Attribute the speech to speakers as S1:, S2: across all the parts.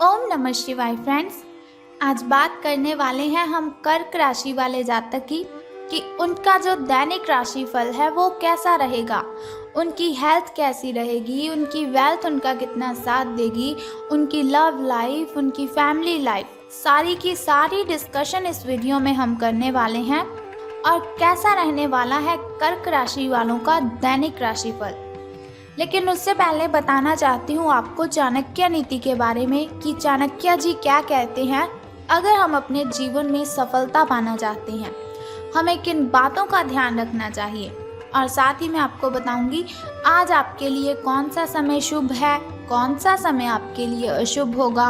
S1: ओम नमः शिवाय फ्रेंड्स। आज बात करने वाले हैं हम कर्क राशि वाले जातक की कि उनका जो दैनिक राशिफल है वो कैसा रहेगा, उनकी हेल्थ कैसी रहेगी, उनकी वेल्थ उनका कितना साथ देगी, उनकी लव लाइफ, उनकी फैमिली लाइफ, सारी की सारी डिस्कशन इस वीडियो में हम करने वाले हैं। और कैसा रहने वाला है कर्क राशि वालों का दैनिक राशिफल। लेकिन उससे पहले बताना चाहती हूँ आपको चाणक्य नीति के बारे में कि चाणक्य जी क्या कहते हैं। अगर हम अपने जीवन में सफलता पाना चाहते हैं, हमें किन बातों का ध्यान रखना चाहिए, और साथ ही मैं आपको बताऊंगी आज आपके लिए कौन सा समय शुभ है, कौन सा समय आपके लिए अशुभ होगा,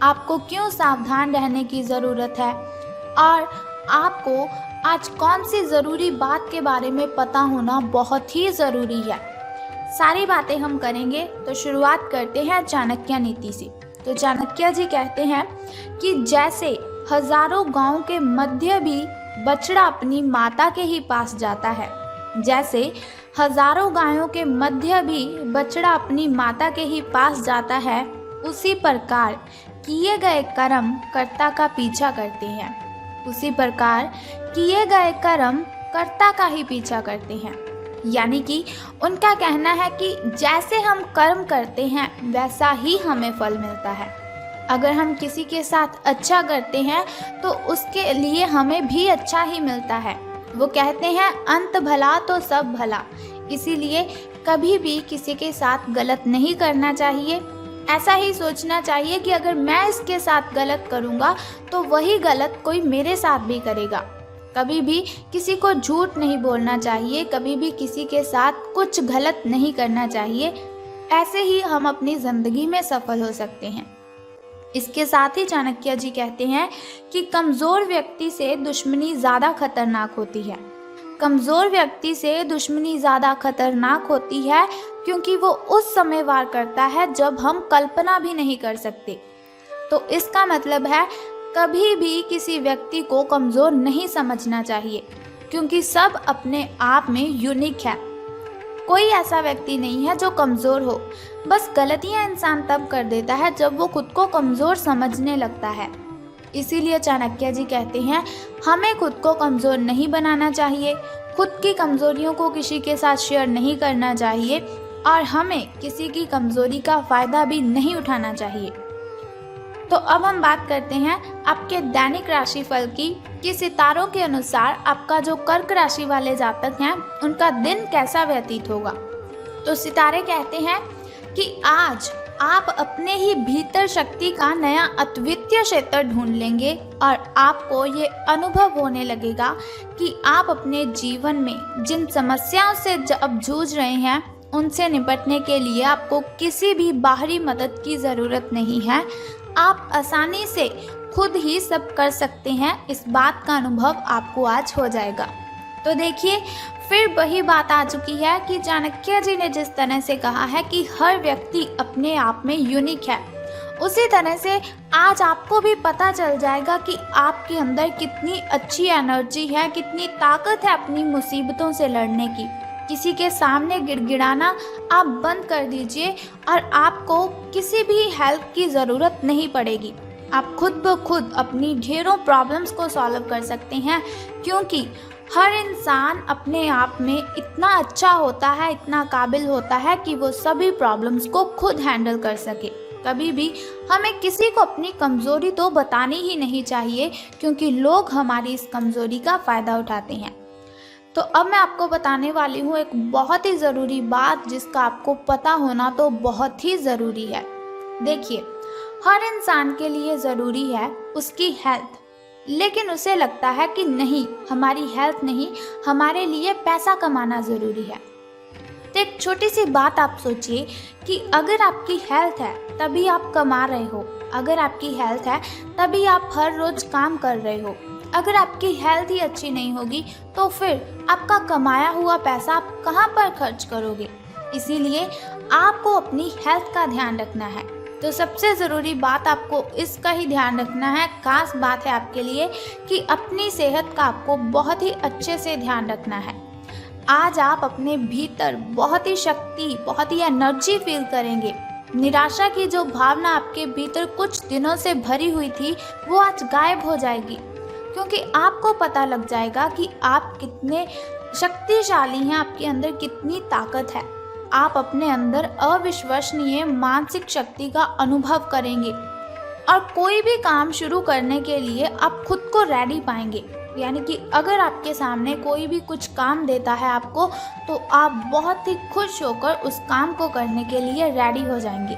S1: आपको क्यों सावधान रहने की ज़रूरत है, और आपको आज कौन सी ज़रूरी बात के बारे में पता होना बहुत ही ज़रूरी है। सारी बातें हम करेंगे। तो शुरुआत करते हैं चाणक्य नीति से। तो चाणक्य जी कहते हैं कि जैसे हजारों गांवों के मध्य भी बछड़ा अपनी माता के ही पास जाता है, जैसे हजारों गायों के मध्य भी बछड़ा अपनी माता के ही पास जाता है, उसी प्रकार किए गए कर्म कर्ता का पीछा करते हैं। उसी प्रकार किए गए कर्म कर्ता का ही पीछा करते हैं। यानी कि उनका कहना है कि जैसे हम कर्म करते हैं वैसा ही हमें फल मिलता है। अगर हम किसी के साथ अच्छा करते हैं तो उसके लिए हमें भी अच्छा ही मिलता है। वो कहते हैं अंत भला तो सब भला। इसीलिए कभी भी किसी के साथ गलत नहीं करना चाहिए। ऐसा ही सोचना चाहिए कि अगर मैं इसके साथ गलत करूँगा तो वही गलत कोई मेरे साथ भी करेगा। कभी भी किसी को झूठ नहीं बोलना चाहिए, कभी भी किसी के साथ कुछ गलत नहीं करना चाहिए। ऐसे ही हम अपनी ज़िंदगी में सफल हो सकते हैं। इसके साथ ही चाणक्य जी कहते हैं कि कमज़ोर व्यक्ति से दुश्मनी ज़्यादा खतरनाक होती है। कमज़ोर व्यक्ति से दुश्मनी ज़्यादा खतरनाक होती है क्योंकि वो उस समय वार करता है जब हम कल्पना भी नहीं कर सकते। तो इसका मतलब है कभी भी किसी व्यक्ति को कमज़ोर नहीं समझना चाहिए, क्योंकि सब अपने आप में यूनिक है। कोई ऐसा व्यक्ति नहीं है जो कमज़ोर हो। बस गलतियां इंसान तब कर देता है जब वो खुद को कमज़ोर समझने लगता है। इसीलिए चाणक्य जी कहते हैं हमें खुद को कमज़ोर नहीं बनाना चाहिए, खुद की कमज़ोरियों को किसी के साथ शेयर नहीं करना चाहिए, और हमें किसी की कमज़ोरी का फ़ायदा भी नहीं उठाना चाहिए। तो अब हम बात करते हैं आपके दैनिक राशिफल की कि सितारों के अनुसार आपका जो कर्क राशि वाले जातक हैं उनका दिन कैसा व्यतीत होगा। तो सितारे कहते हैं कि आज आप अपने ही भीतर शक्ति का नया अद्वितीय क्षेत्र ढूंढ लेंगे और आपको ये अनुभव होने लगेगा कि आप अपने जीवन में जिन समस्याओं से अब जूझ रहे हैं उनसे निपटने के लिए आपको किसी भी बाहरी मदद की ज़रूरत नहीं है। आप आसानी से खुद ही सब कर सकते हैं। इस बात का अनुभव आपको आज हो जाएगा। तो देखिए, फिर वही बात आ चुकी है कि चाणक्य जी ने जिस तरह से कहा है कि हर व्यक्ति अपने आप में यूनिक है, उसी तरह से आज आपको भी पता चल जाएगा कि आपके अंदर कितनी अच्छी एनर्जी है, कितनी ताकत है अपनी मुसीबतों से लड़ने की। किसी के सामने गिड़गिड़ाना आप बंद कर दीजिए और आपको किसी भी हेल्प की ज़रूरत नहीं पड़ेगी। आप खुद ब खुद अपनी ढेरों प्रॉब्लम्स को सॉल्व कर सकते हैं, क्योंकि हर इंसान अपने आप में इतना अच्छा होता है, इतना काबिल होता है कि वो सभी प्रॉब्लम्स को खुद हैंडल कर सके। कभी भी हमें किसी को अपनी कमज़ोरी तो बतानी ही नहीं चाहिए, क्योंकि लोग हमारी इस कमज़ोरी का फ़ायदा उठाते हैं। तो अब मैं आपको बताने वाली हूँ एक बहुत ही ज़रूरी बात जिसका आपको पता होना तो बहुत ही ज़रूरी है। देखिए, हर इंसान के लिए ज़रूरी है उसकी हेल्थ, लेकिन उसे लगता है कि नहीं, हमारी हेल्थ नहीं, हमारे लिए पैसा कमाना ज़रूरी है। तो एक छोटी सी बात आप सोचिए कि अगर आपकी हेल्थ है तभी आप कमा रहे हो, अगर आपकी हेल्थ है तभी आप हर रोज़ काम कर रहे हो। अगर आपकी हेल्थ ही अच्छी नहीं होगी तो फिर आपका कमाया हुआ पैसा आप कहाँ पर खर्च करोगे। इसीलिए आपको अपनी हेल्थ का ध्यान रखना है। तो सबसे ज़रूरी बात आपको इसका ही ध्यान रखना है, खास बात है आपके लिए कि अपनी सेहत का आपको बहुत ही अच्छे से ध्यान रखना है। आज आप अपने भीतर बहुत ही शक्ति, बहुत ही एनर्जी फील करेंगे। निराशा की जो भावना आपके भीतर कुछ दिनों से भरी हुई थी वो आज गायब हो जाएगी, क्योंकि आपको पता लग जाएगा कि आप कितने शक्तिशाली हैं, आपके अंदर कितनी ताकत है। आप अपने अंदर अविश्वसनीय मानसिक शक्ति का अनुभव करेंगे और कोई भी काम शुरू करने के लिए आप खुद को रेडी पाएंगे। यानी कि अगर आपके सामने कोई भी कुछ काम देता है आपको, तो आप बहुत ही खुश होकर उस काम को करने के लिए रेडी हो जाएंगे।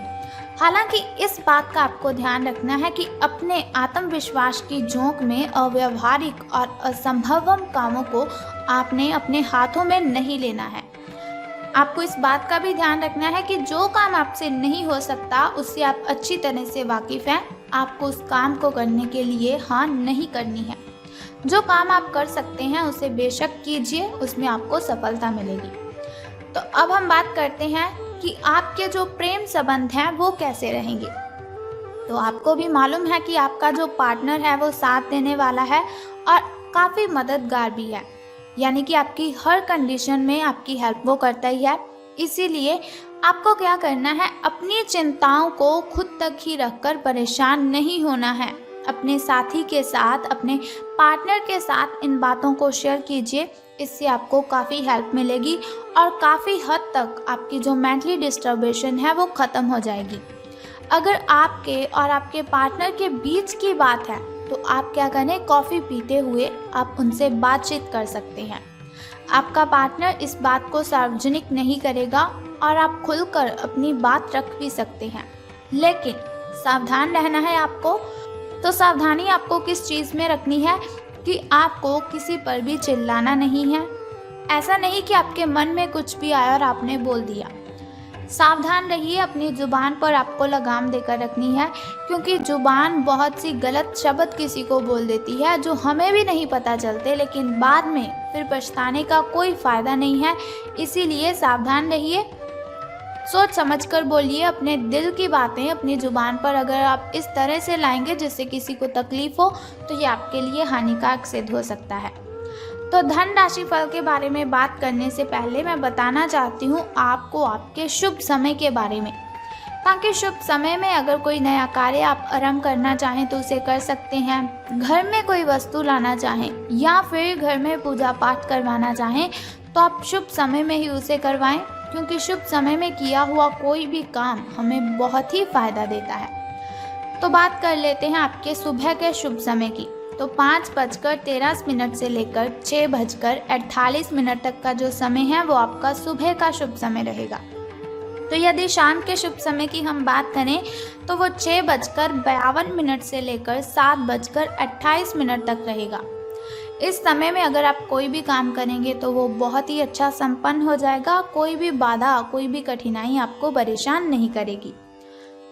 S1: हालांकि इस बात का आपको ध्यान रखना है कि अपने आत्मविश्वास की झोंक में अव्यावहारिक और असंभव कामों को आपने अपने हाथों में नहीं लेना है। आपको इस बात का भी ध्यान रखना है कि जो काम आपसे नहीं हो सकता उससे आप अच्छी तरह से वाकिफ़ हैं। आपको उस काम को करने के लिए हाँ नहीं करनी है। जो काम आप कर सकते हैं उसे बेशक कीजिए, उसमें आपको सफलता मिलेगी। तो अब हम बात करते हैं कि आपके जो प्रेम संबंध हैं वो कैसे रहेंगे। तो आपको भी मालूम है कि आपका जो पार्टनर है वो साथ देने वाला है और काफ़ी मददगार भी है। यानी कि आपकी हर कंडीशन में आपकी हेल्प वो करता ही है। इसीलिए आपको क्या करना है, अपनी चिंताओं को खुद तक ही रखकर परेशान नहीं होना है। अपने साथी के साथ, अपने पार्टनर के साथ इन बातों को शेयर कीजिए। इससे आपको काफ़ी हेल्प मिलेगी और काफ़ी हद तक आपकी जो मेंटली डिस्टर्बेशन है वो ख़त्म हो जाएगी। अगर आपके और आपके पार्टनर के बीच की बात है तो आप क्या करें, कॉफ़ी पीते हुए आप उनसे बातचीत कर सकते हैं। आपका पार्टनर इस बात को सार्वजनिक नहीं करेगा और आप खुलकर अपनी बात रख भी सकते हैं, लेकिन सावधान रहना है आपको। तो सावधानी आपको किस चीज़ में रखनी है कि आपको किसी पर भी चिल्लाना नहीं है। ऐसा नहीं कि आपके मन में कुछ भी आया और आपने बोल दिया। सावधान रहिए, अपनी ज़ुबान पर आपको लगाम देकर रखनी है, क्योंकि ज़ुबान बहुत सी गलत शब्द किसी को बोल देती है जो हमें भी नहीं पता चलते, लेकिन बाद में फिर पछताने का कोई फ़ायदा नहीं है। इसीलिए सावधान रहिए, सोच समझकर बोलिए अपने दिल की बातें अपनी ज़ुबान पर। अगर आप इस तरह से लाएंगे जिससे किसी को तकलीफ़ हो तो ये आपके लिए हानिकारक सिद्ध हो सकता है। तो धन राशि फल के बारे में बात करने से पहले मैं बताना चाहती हूँ आपको आपके शुभ समय के बारे में, ताकि शुभ समय में अगर कोई नया कार्य आप आरंभ करना चाहें तो उसे कर सकते हैं। घर में कोई वस्तु लाना चाहें या फिर घर में पूजा पाठ करवाना चाहें तो आप शुभ समय में ही उसे करवाएं, क्योंकि शुभ समय में किया हुआ कोई भी काम हमें बहुत ही फ़ायदा देता है। तो बात कर लेते हैं आपके सुबह के शुभ समय की। तो 5:13 से लेकर 6:48 तक का जो समय है वो आपका सुबह का शुभ समय रहेगा। तो यदि शाम के शुभ समय की हम बात करें तो वो 6:52 से लेकर 7:28 तक रहेगा। इस समय में अगर आप कोई भी काम करेंगे तो वो बहुत ही अच्छा संपन्न हो जाएगा। कोई भी बाधा, कोई भी कठिनाई आपको परेशान नहीं करेगी।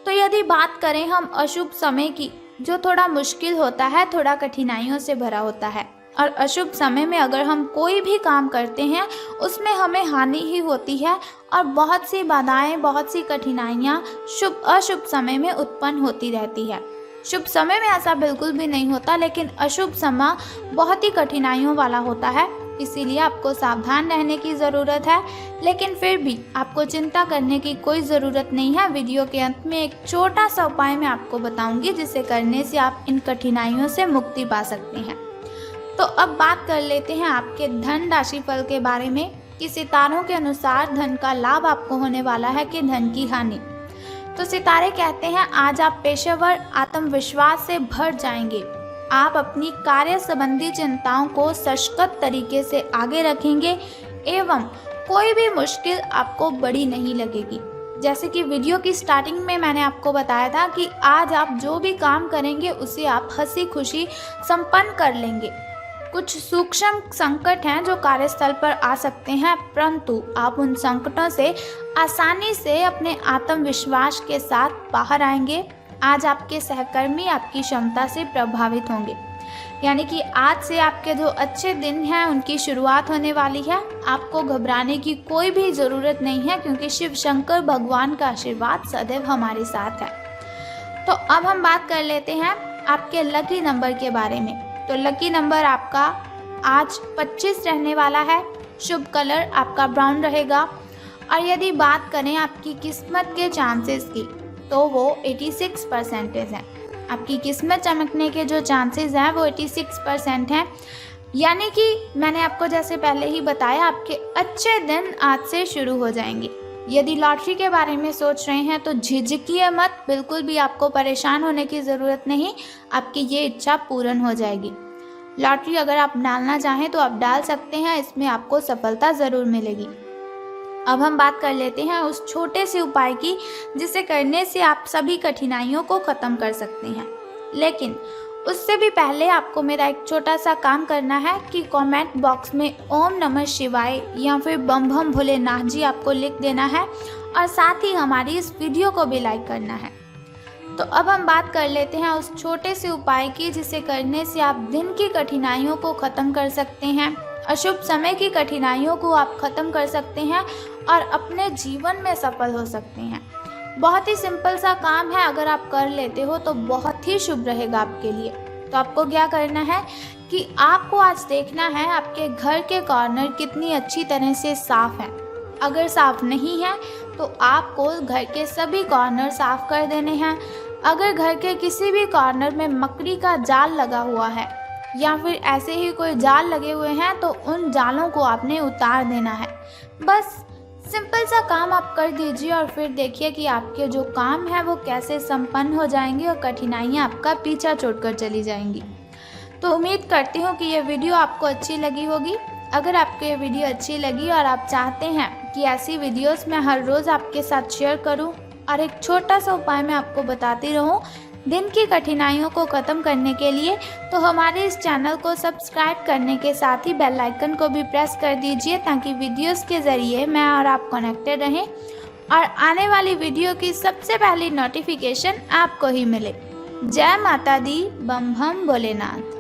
S1: तो यदि बात करें हम अशुभ समय की, जो थोड़ा मुश्किल होता है, थोड़ा कठिनाइयों से भरा होता है, और अशुभ समय में अगर हम कोई भी काम करते हैं उसमें हमें हानि ही होती है और बहुत सी बाधाएं, बहुत सी कठिनाइयाँ अशुभ समय में उत्पन्न होती रहती है। शुभ समय में ऐसा बिल्कुल भी नहीं होता, लेकिन अशुभ समय बहुत ही कठिनाइयों वाला होता है। इसीलिए आपको सावधान रहने की ज़रूरत है, लेकिन फिर भी आपको चिंता करने की कोई ज़रूरत नहीं है। वीडियो के अंत में एक छोटा सा उपाय मैं आपको बताऊंगी, जिसे करने से आप इन कठिनाइयों से मुक्ति पा सकते हैं। तो अब बात कर लेते हैं आपके धन राशि फल के बारे में कि सितारों के अनुसार धन का लाभ आपको होने वाला है कि धन की हानि। तो सितारे कहते हैं आज आप पेशेवर आत्मविश्वास से भर जाएंगे। आप अपनी कार्य संबंधी चिंताओं को सशक्त तरीके से आगे रखेंगे एवं कोई भी मुश्किल आपको बड़ी नहीं लगेगी। जैसे कि वीडियो की स्टार्टिंग में मैंने आपको बताया था कि आज आप जो भी काम करेंगे उसे आप हंसी खुशी संपन्न कर लेंगे। कुछ सूक्ष्म संकट हैं जो कार्यस्थल पर आ सकते हैं, परंतु आप उन संकटों से आसानी से अपने आत्मविश्वास के साथ बाहर आएंगे। आज आपके सहकर्मी आपकी क्षमता से प्रभावित होंगे, यानी कि आज से आपके जो अच्छे दिन हैं उनकी शुरुआत होने वाली है। आपको घबराने की कोई भी ज़रूरत नहीं है, क्योंकि शिव शंकर भगवान का आशीर्वाद सदैव हमारे साथ है। तो अब हम बात कर लेते हैं आपके लकी नंबर के बारे में। तो लकी नंबर आपका आज 25 रहने वाला है। शुभ कलर आपका ब्राउन रहेगा और यदि बात करें आपकी किस्मत के चांसेस की, तो वो 86% हैं। आपकी किस्मत चमकने के जो चांसेस हैं वो 86% हैं। यानी कि मैंने आपको जैसे पहले ही बताया, आपके अच्छे दिन आज से शुरू हो जाएंगे। यदि लॉटरी के बारे में सोच रहे हैं तो झिझकिए मत, बिल्कुल भी आपको परेशान होने की ज़रूरत नहीं, आपकी ये इच्छा पूर्ण हो जाएगी। लॉटरी अगर आप डालना चाहें तो आप डाल सकते हैं, इसमें आपको सफलता ज़रूर मिलेगी। अब हम बात कर लेते हैं उस छोटे से उपाय की जिसे करने से आप सभी कठिनाइयों को ख़त्म कर सकते हैं। लेकिन उससे भी पहले आपको मेरा एक छोटा सा काम करना है कि कमेंट बॉक्स में ओम नमः शिवाय या फिर बम बम भोलेनाथ जी आपको लिख देना है, और साथ ही हमारी इस वीडियो को भी लाइक करना है। तो अब हम बात कर लेते हैं उस छोटे से उपाय की जिसे करने से आप दिन की कठिनाइयों को ख़त्म कर सकते हैं, अशुभ समय की कठिनाइयों को आप ख़त्म कर सकते हैं और अपने जीवन में सफल हो सकते हैं। बहुत ही सिंपल सा काम है, अगर आप कर लेते हो तो बहुत ही शुभ रहेगा आपके लिए। तो आपको क्या करना है कि आपको आज देखना है आपके घर के कॉर्नर कितनी अच्छी तरह से साफ़ हैं। अगर साफ़ नहीं है तो आपको घर के सभी कॉर्नर साफ़ कर देने हैं। अगर घर के किसी भी कॉर्नर में मकड़ी का जाल लगा हुआ है या फिर ऐसे ही कोई जाल लगे हुए हैं तो उन जालों को आपने उतार देना है। बस सिंपल सा काम आप कर दीजिए और फिर देखिए कि आपके जो काम है वो कैसे संपन्न हो जाएंगे और कठिनाइयाँ आपका पीछा छोड़कर चली जाएंगी। तो उम्मीद करती हूँ कि ये वीडियो आपको अच्छी लगी होगी। अगर आपको ये वीडियो अच्छी लगी और आप चाहते हैं कि ऐसी वीडियोस मैं हर रोज़ आपके साथ शेयर करूं और एक छोटा सा उपाय मैं आपको बताती रहूं दिन की कठिनाइयों को ख़त्म करने के लिए, तो हमारे इस चैनल को सब्सक्राइब करने के साथ ही बेल आइकन को भी प्रेस कर दीजिए ताकि वीडियोस के ज़रिए मैं और आप कनेक्टेड रहें और आने वाली वीडियो की सबसे पहली नोटिफिकेशन आपको ही मिले। जय माता दी, बम बम भोलेनाथ।